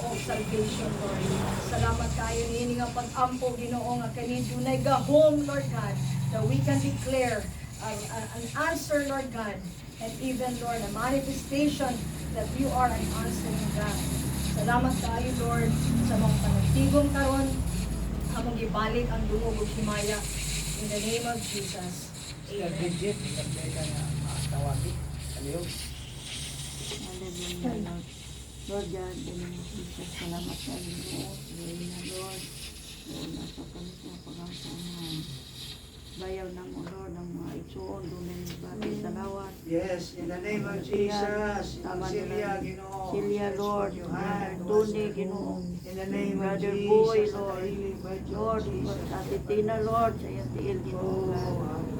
o salvation, Lord. Salamat kayo nini nga pag-ampo, Ginoo, nga kani dunay gahom, Lord God, that we can declare an answer, Lord God, and even, Lord, a manifestation that you are an answering God. Salamat kayo, Lord, sa mga panagtigong karon, among ibalik ang dungog ug himaya. In the name of Jesus. Amen. Hallelujah, Lord God, in the name of Jesus, salamat sa inyo, Lord. Lord, nasa kami sa pag-asahan. Bayaw na mo, Lord, ang mga itsuon, dumin bagay sa lawas. Yes, in the name of Jesus. Silya, Ginoo. Silya, Lord, Tony, Ginoo. In the name of Brother Jesus. Boy, Lord. Lord, sa Titina, Lord, sa Yatiil, Ginoo.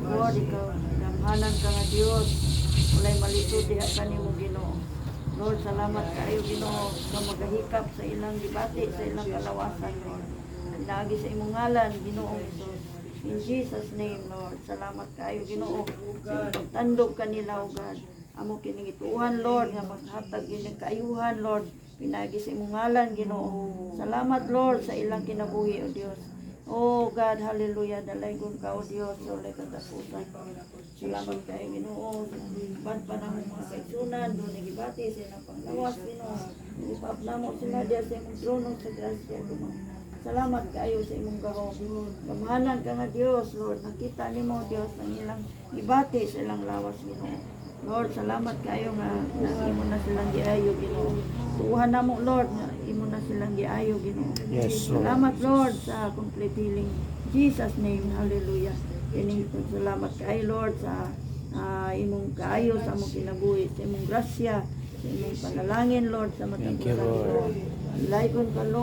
Lord, ikaw, damhanan ka nga Diyos. Walay malisod diha ka nimo, Ginoo. Lord, salamat kayo, Ginoo, sa magahikap sa ilang dibati, sa ilang kalawasan, Lord. Lagi sa imong ngalan, Ginoo Jesus. In Jesus' name, Lord. Salamat kayo, Ginoo. Sa pagtandog kanila, O God. Amo kiningituhan, Lord, nga maghatag inyong kaayuhan, Lord. Pinagi sa imong ngalan, Ginoo. Salamat, Lord, sa ilang kinabuhi, O Dios. Oh God, hallelujah. Dalaygon ka, O Dios, sa ulay katapusan. Salamat kayo, Ginoo. Ban pa na mga kaisunan, doon nagibati sa ilang panglawas, Ginoo. Ipap na mo sila diya sa imong trono sa grasya, Ginoo. Salamat kayo sa imong gahom. Gamahanan ka nga Dios, Lord. Nakita nimo Dios ang ilang ibati sa ilang lawas, Ginoo. Lord, salamat kayo nga imo na silang giayo, Ginoo. Tuhan na mo, Lord, nga imo na silang giayo, Ginoo. Yes, Lord. Salamat, Lord, sa complete healing. In Jesus' name, hallelujah. Kining salamat kayo, Lord, sa imong kaayo sa among kinabuhi, sa imong grasya, sa imong panalangin, Lord, sa matang Thank you, Lord. Laykon ka, Lord.